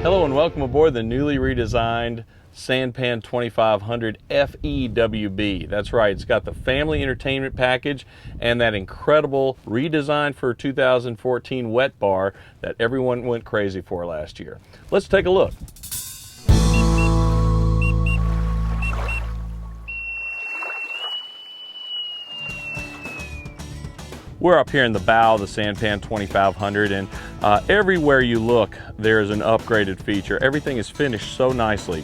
Hello and welcome aboard the newly redesigned Sanpan 2500 FEWB. That's right, it's got the family entertainment package and that incredible redesign for 2014 wet bar that everyone went crazy for last year. Let's take a look. We're up here in the bow of the Sanpan 2500, and everywhere you look there's an upgraded feature. Everything is finished so nicely.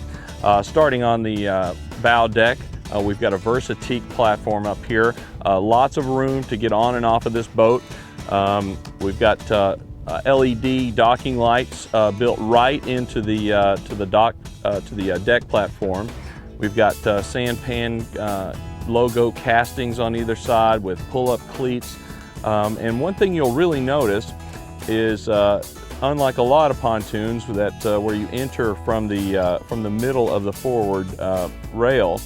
Starting on the bow deck, we've got a Versatique platform up here. Lots of room to get on and off of this boat. We've got LED docking lights built right into the deck platform. We've got Sanpan logo castings on either side with pull-up cleats. And one thing you'll really notice is, unlike a lot of pontoons that where you enter from the middle of the forward rail,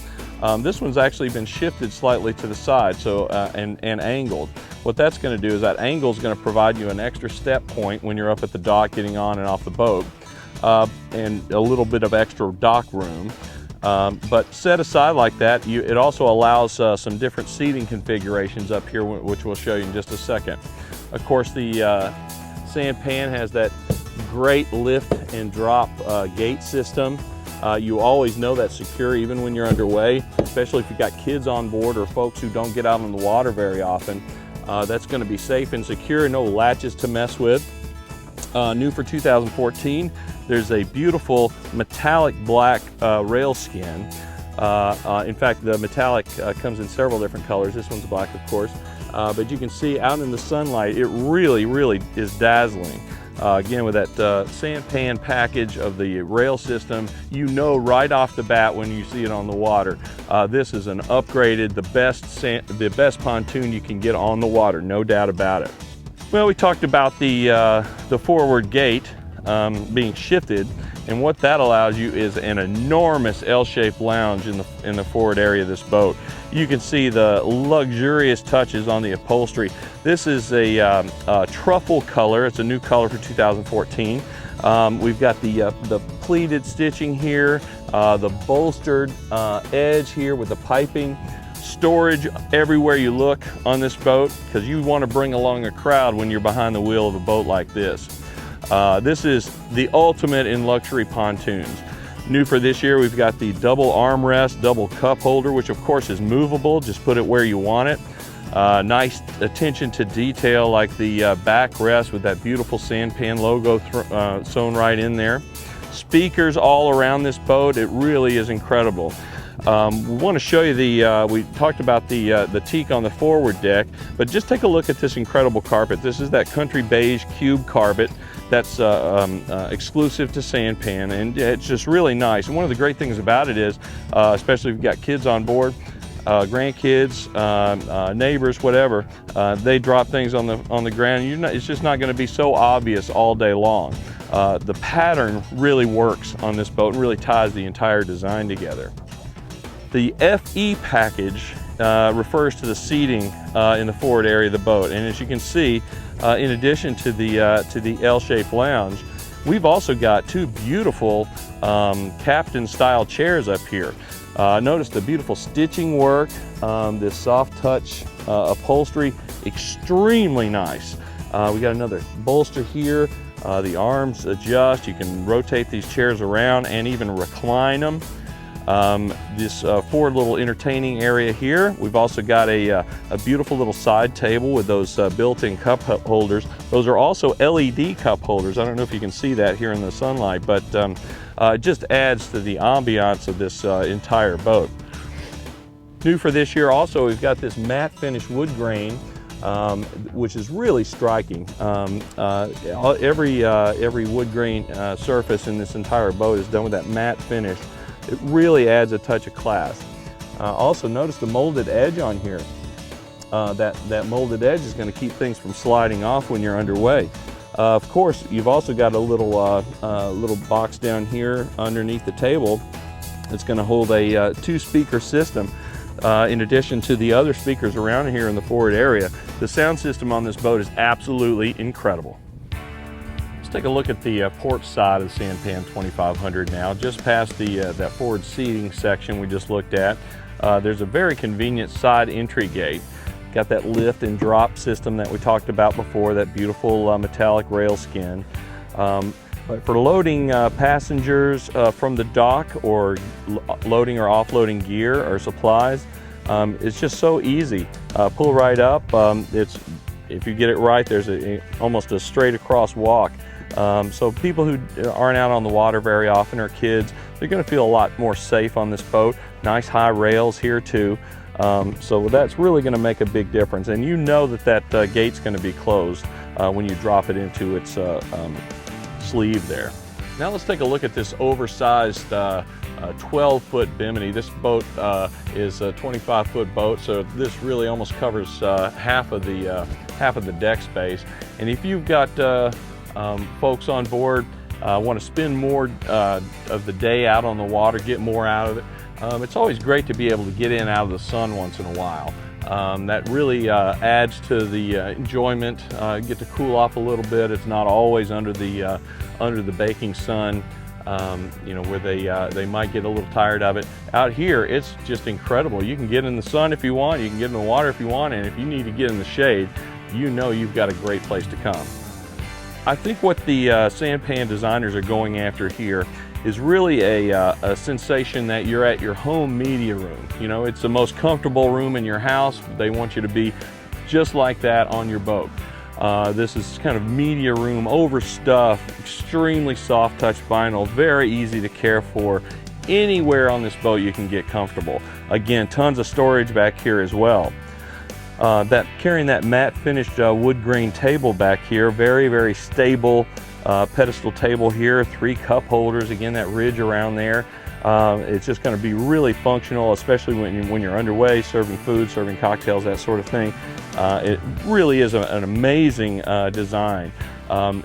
this one's actually been shifted slightly to the side, so and angled. What that's going to do is that angle is going to provide you an extra step point when you're up at the dock getting on and off the boat, and a little bit of extra dock room. But set aside like that, it also allows some different seating configurations up here, which we'll show you in just a second. Of course, the Sanpan has that great lift and drop gate system. You always know that's secure even when you're underway, especially if you've got kids on board or folks who don't get out on the water very often. That's going to be safe and secure, no latches to mess with. New for 2014, there's a beautiful metallic black rail skin. In fact, the metallic comes in several different colors. This one's black, of course. But you can see out in the sunlight, it really is dazzling. Again, with that Sanpan package of the rail system, you know right off the bat when you see it on the water, this is an upgraded, the best pontoon you can get on the water, no doubt about it. Well, we talked about the forward gate being shifted, and what that allows you is an enormous L-shaped lounge in the forward area of this boat. You can see the luxurious touches on the upholstery. This is a truffle color. It's a new color for 2014. We've got the pleated stitching here, the bolstered edge here with the piping. Storage everywhere you look on this boat, because you want to bring along a crowd when you're behind the wheel of a boat like this. This is the ultimate in luxury pontoons. New for this year, we've got the double armrest, double cup holder, which of course is movable. Just put it where you want it. Nice attention to detail, like the backrest with that beautiful Sanpan logo sewn right in there. Speakers all around this boat. It really is incredible. We want to show you we talked about the teak on the forward deck, but just take a look at this incredible carpet. This is that country beige cube carpet that's exclusive to Sanpan, and it's just really nice. And one of the great things about it is, especially if you've got kids on board, grandkids, neighbors, whatever, they drop things on the ground. It's just not going to be so obvious all day long. The pattern really works on this boat and really ties the entire design together. The FE package refers to the seating in the forward area of the boat, and as you can see, in addition to the L-shaped lounge, we've also got two beautiful captain-style chairs up here. Notice the beautiful stitching work, this soft touch upholstery, extremely nice. We got another bolster here. The arms adjust. You can rotate these chairs around and even recline them. This forward little entertaining area here. We've also got a beautiful little side table with those built-in cup holders. Those are also LED cup holders. I don't know if you can see that here in the sunlight, but it just adds to the ambiance of this entire boat. New for this year also, we've got this matte finish wood grain, which is really striking. Every wood grain surface in this entire boat is done with that matte finish. It really adds a touch of class. Also notice the molded edge on here. That molded edge is going to keep things from sliding off when you're underway. Of course, you've also got a little box down here underneath the table that's going to hold a two-speaker system. In addition to the other speakers around here in the forward area, the sound system on this boat is absolutely incredible. Take a look at the port side of the Sanpan 2500 now, just past the that forward seating section we just looked at. There's a very convenient side entry gate. Got that lift and drop system that we talked about before, that beautiful metallic rail skin. But for loading passengers from the dock, or loading or offloading gear or supplies, it's just so easy. Pull right up. If you get it right, there's almost a straight across walk. So people who aren't out on the water very often, or kids, they're going to feel a lot more safe on this boat. Nice high rails here too. So that's really going to make a big difference. And you know that gate's going to be closed when you drop it into its sleeve there. Now let's take a look at this oversized 12-foot bimini. This boat is a 25-foot boat, so this really almost covers half of the deck space. And if you've got folks on board want to spend more of the day out on the water, get more out of it, it's always great to be able to get in and out of the sun once in a while. That really adds to the enjoyment. Get to cool off a little bit. It's not always under the baking sun, you know, where they might get a little tired of it. Out here, it's just incredible. You can get in the sun if you want, you can get in the water if you want, and if you need to get in the shade, you know you've got a great place to come. I think what the Sanpan designers are going after here is really a sensation that you're at your home media room. You know, it's the most comfortable room in your house. They want you to be just like that on your boat. This is kind of media room, overstuffed, extremely soft touch vinyl, very easy to care for. Anywhere on this boat you can get comfortable. Again, tons of storage back here as well. Carrying that matte finished wood grain table back here, very, very stable pedestal table here, 3 cup holders, again that ridge around there. It's just going to be really functional, especially when you're underway, serving food, serving cocktails, that sort of thing. It really is an amazing design.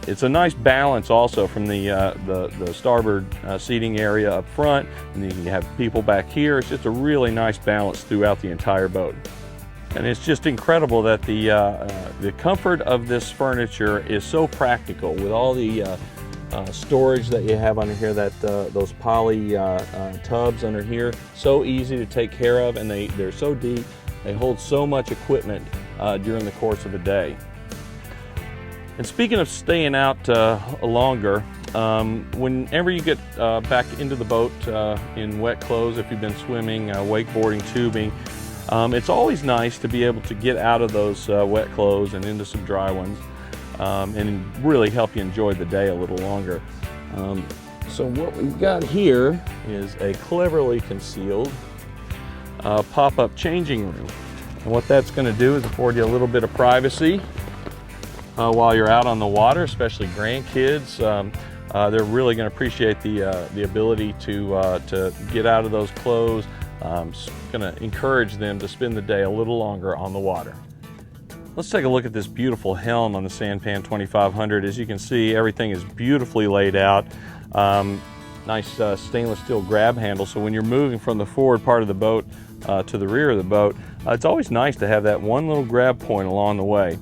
It's a nice balance also from the starboard seating area up front, and then you have people back here. It's just a really nice balance throughout the entire boat. And it's just incredible that the comfort of this furniture is so practical, with all the storage that you have under here, those poly tubs under here, so easy to take care of, and they're so deep. They hold so much equipment during the course of a day. And speaking of staying out longer, whenever you get back into the boat in wet clothes, if you've been swimming, wakeboarding, tubing, it's always nice to be able to get out of those wet clothes and into some dry ones, and really help you enjoy the day a little longer. So what we've got here is a cleverly concealed pop-up changing room. And what that's going to do is afford you a little bit of privacy while you're out on the water, especially grandkids. They're really going to appreciate the ability to get out of those clothes. Going to encourage them to spend the day a little longer on the water. Let's take a look at this beautiful helm on the Sanpan 2500. As you can see, everything is beautifully laid out. Nice stainless steel grab handle, so when you're moving from the forward part of the boat to the rear of the boat, it's always nice to have that one little grab point along the way.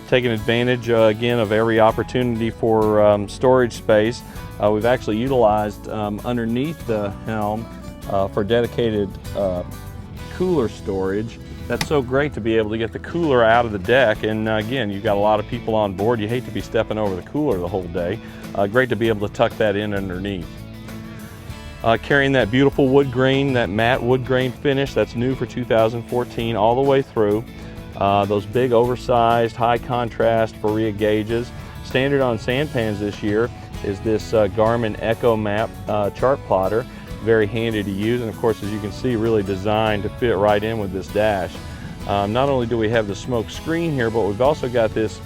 Taking advantage again of every opportunity for storage space. We've actually utilized underneath the helm for dedicated cooler storage. That's so great to be able to get the cooler out of the deck, and again, you've got a lot of people on board. You hate to be stepping over the cooler the whole day. Great to be able to tuck that in underneath. Carrying that beautiful wood grain, that matte wood grain finish, that's new for 2014 all the way through. Those big oversized high contrast Berea gauges. Standard on Sanpans this year is this Garmin Echo Map chart plotter. Very handy to use, and of course, as you can see, really designed to fit right in with this dash. Not only do we have the smoke screen here, but we've also got this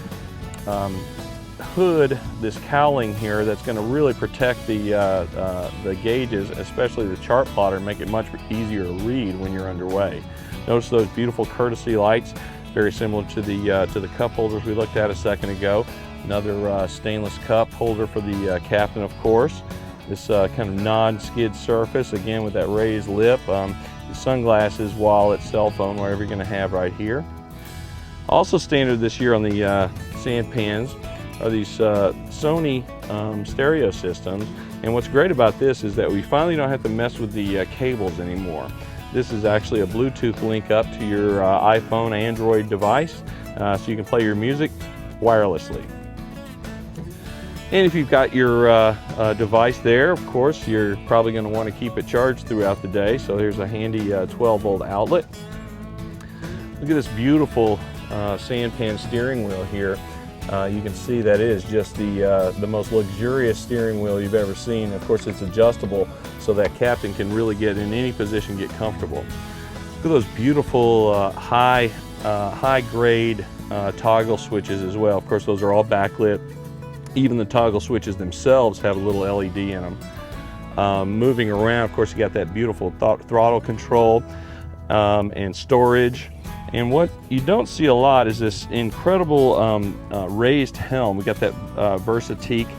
hood, this cowling here, that's going to really protect the gauges, especially the chart plotter, and make it much easier to read when you're underway. Notice those beautiful courtesy lights, very similar to the cup holders we looked at a second ago. Another stainless cup holder for the captain, of course. This kind of non-skid surface, again with that raised lip. Sunglasses, wallet, cell phone, whatever you're going to have right here. Also standard this year on the Sanpans are these Sony stereo systems. And what's great about this is that we finally don't have to mess with the cables anymore. This is actually a Bluetooth link up to your iPhone, Android device, so you can play your music wirelessly. And if you've got your device there, of course, you're probably going to want to keep it charged throughout the day. So here's a handy 12-volt outlet. Look at this beautiful Sanpan steering wheel here. You can see that it is just the most luxurious steering wheel you've ever seen. Of course, it's adjustable so that captain can really get in any position, get comfortable. Look at those beautiful high-grade toggle switches as well. Of course, those are all backlit. Even the toggle switches themselves have a little LED in them. Moving around, of course, you got that beautiful throttle control and storage. And what you don't see a lot is this incredible raised helm. We got that Versatique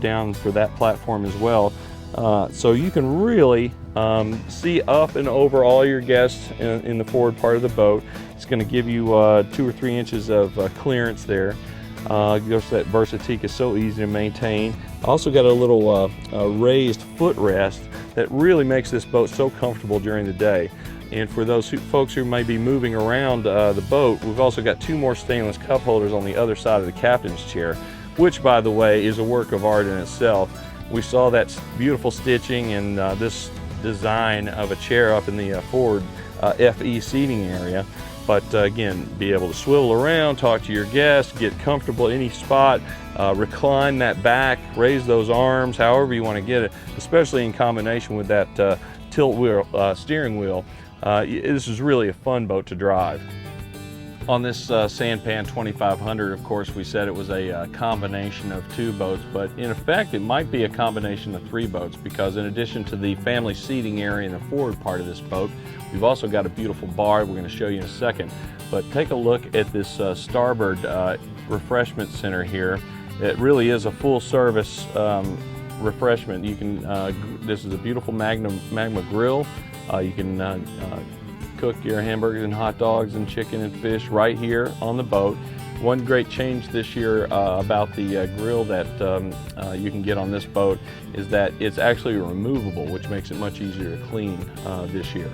down for that platform as well. So you can really see up and over all your guests in the forward part of the boat. It's going to give you 2 or 3 inches of clearance there. Just that Versatique is so easy to maintain. Also got a little raised footrest that really makes this boat so comfortable during the day. And for those folks who may be moving around the boat, we've also got 2 more stainless cup holders on the other side of the captain's chair, which, by the way, is a work of art in itself. We saw that beautiful stitching and this design of a chair up in the forward FE seating area. But again, be able to swivel around, talk to your guests, get comfortable any spot, recline that back, raise those arms, however you want to get it, especially in combination with that tilt wheel, steering wheel. This is really a fun boat to drive. On this Sanpan 2500, of course, we said it was a combination of 2 boats, but in effect it might be a combination of 3 boats, because in addition to the family seating area in the forward part of this boat, we've also got a beautiful bar we're going to show you in a second. But take a look at this starboard refreshment center here. It really is a full service refreshment. You can this is a beautiful magma grill. You can cook your hamburgers and hot dogs and chicken and fish right here on the boat. One great change this year about the grill that you can get on this boat is that it's actually removable, which makes it much easier to clean this year.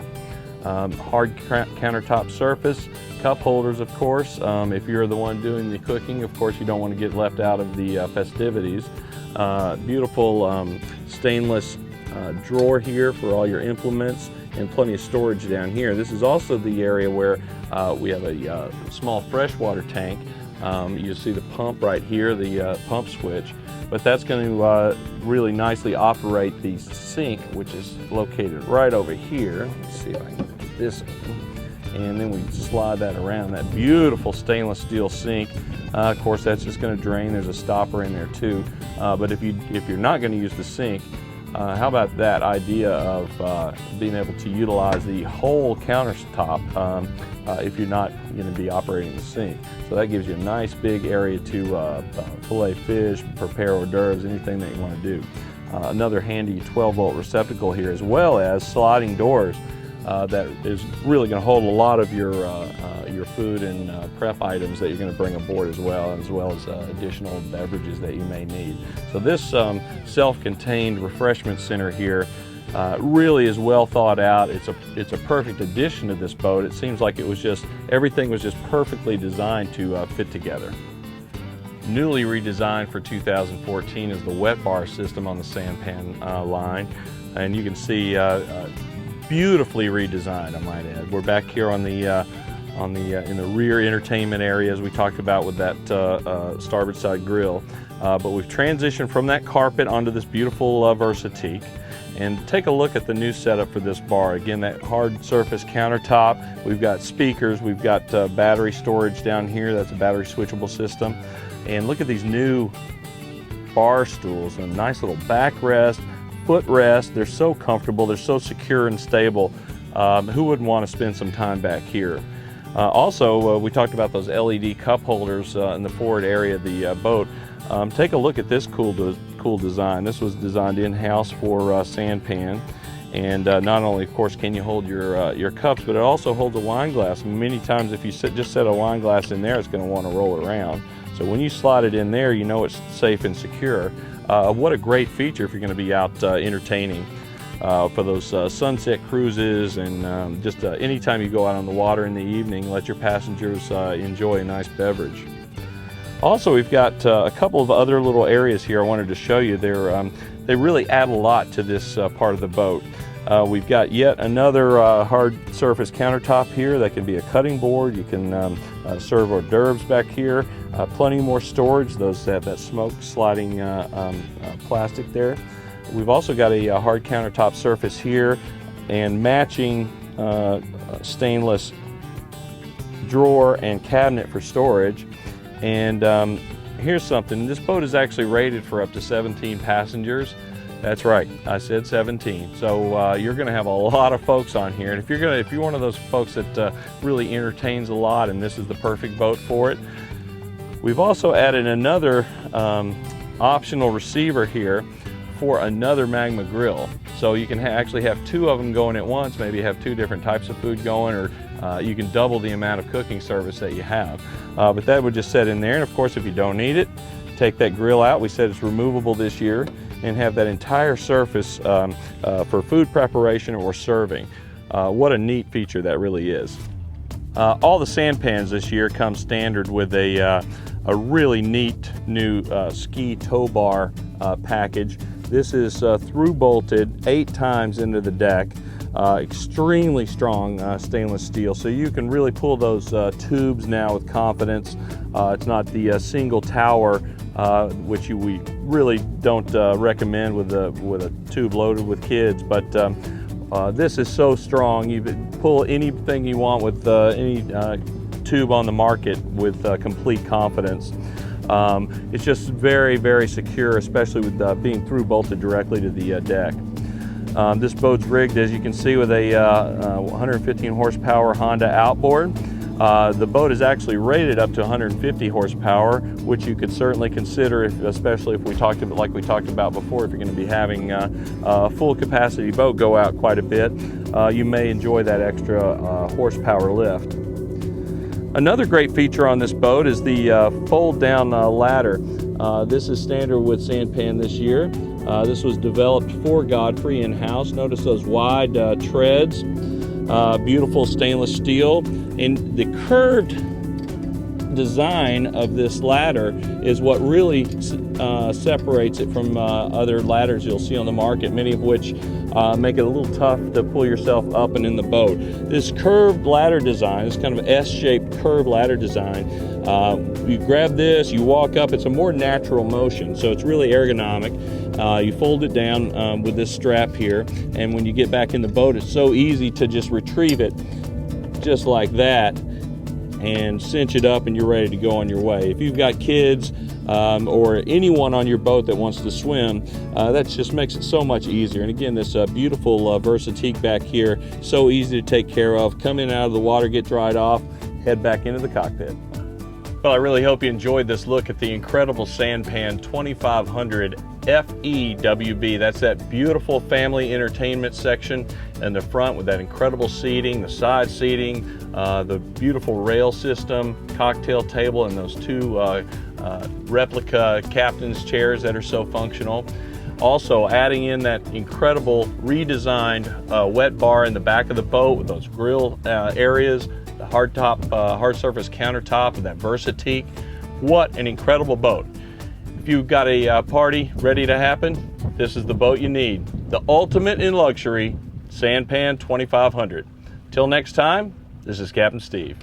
Hard countertop surface, cup holders, of course. If you're the one doing the cooking, of course, you don't want to get left out of the festivities. Beautiful stainless drawer here for all your implements, and plenty of storage down here. This is also the area where we have a small freshwater tank. You see the pump right here, the pump switch, but that's going to really nicely operate the sink, which is located right over here. Let's see if I can get this open. And then we slide that around. That beautiful stainless steel sink. Of course, that's just going to drain. There's a stopper in there too. But if you're not going to use the sink, how about that idea of being able to utilize the whole countertop if you're not going to be operating the sink. So that gives you a nice big area to fillet fish, prepare hors d'oeuvres, anything that you want to do. Another handy 12-volt receptacle here, as well as sliding doors that is really going to hold a lot of your food and prep items that you're going to bring aboard as well as additional beverages that you may need. So this self-contained refreshment center here really is well thought out. It's a perfect addition to this boat. It seems like everything was just perfectly designed to fit together. Newly redesigned for 2014 is the wet bar system on the Sanpan line, and you can see beautifully redesigned, I might add. We're back here in the rear entertainment area, as we talked about with that starboard side grill. But we've transitioned from that carpet onto this beautiful Versatique. And take a look at the new setup for this bar. Again, that hard surface countertop. We've got speakers, we've got battery storage down here. That's a battery switchable system. And look at these new bar stools, a nice little backrest, footrest. They're so comfortable, they're so secure and stable. Who wouldn't want to spend some time back here? Also, we talked about those LED cup holders in the forward area of the boat. Take a look at this cool design. This was designed in-house for Sanpan, and not only, of course, can you hold your cups, but it also holds a wine glass. Many times, if you just set a wine glass in there, it's going to want to roll around. So when you slide it in there, you know it's safe and secure. What a great feature if you're going to be out entertaining for those sunset cruises, and just anytime you go out on the water in the evening, let your passengers enjoy a nice beverage. Also, we've got a couple of other little areas here I wanted to show you. They really add a lot to this part of the boat. We've got yet another hard surface countertop here that can be a cutting board. You can serve hors d'oeuvres back here. Plenty more storage. Those have that smoke sliding plastic there. We've also got a hard countertop surface here and matching stainless drawer and cabinet for storage. And here's something. This boat is actually rated for up to 17 passengers. That's right, I said 17. So you're going to have a lot of folks on here, and if you're one of those folks that really entertains a lot, and this is the perfect boat for it. We've also added another optional receiver here for another Magma grill. So you can actually have two of them going at once, maybe have two different types of food going, or you can double the amount of cooking service that you have. But that would just set in there, and of course if you don't need it, take that grill out. We said it's removable this year, and have that entire surface for food preparation or serving. What a neat feature that really is. All the Sanpans this year come standard with a really neat new ski tow bar package. This is through bolted 8 times into the deck. Extremely strong stainless steel, so you can really pull those tubes now with confidence. It's not the single tower, which we really don't recommend with a tube loaded with kids, but this is so strong. You can pull anything you want with any tube on the market with complete confidence. It's just very, very secure, especially with being through bolted directly to the deck. This boat's rigged, as you can see, with a 115 horsepower Honda outboard. The boat is actually rated up to 150 horsepower, which you could certainly consider, especially if we talked about, like we talked about before, if you're going to be having a full capacity boat go out quite a bit, you may enjoy that extra horsepower lift. Another great feature on this boat is the fold down ladder. This is standard with Sanpan this year. This was developed for Godfrey in-house. Notice those wide treads, beautiful stainless steel. And the curved design of this ladder is what really separates it from other ladders you'll see on the market, many of which make it a little tough to pull yourself up and in the boat. This curved ladder design, this kind of S-shaped curved ladder design, you grab this, you walk up, it's a more natural motion, so it's really ergonomic. You fold it down with this strap here, and when you get back in the boat, it's so easy to just retrieve it just like that and cinch it up, and you're ready to go on your way. If you've got kids or anyone on your boat that wants to swim, that just makes it so much easier. And again, this beautiful Versatique back here, so easy to take care of. Come in and out of the water, get dried off, head back into the cockpit. Well, I really hope you enjoyed this look at the incredible Sanpan 2500 FEWB. That's that beautiful family entertainment section in the front with that incredible seating, the side seating, the beautiful rail system, cocktail table, and those two replica captain's chairs that are so functional. Also adding in that incredible redesigned wet bar in the back of the boat with those grill areas, the hard surface countertop with that Versatique. What an incredible boat. If you've got a party ready to happen, this is the boat you need. The ultimate in luxury, Sanpan 2500. Till next time, this is Captain Steve.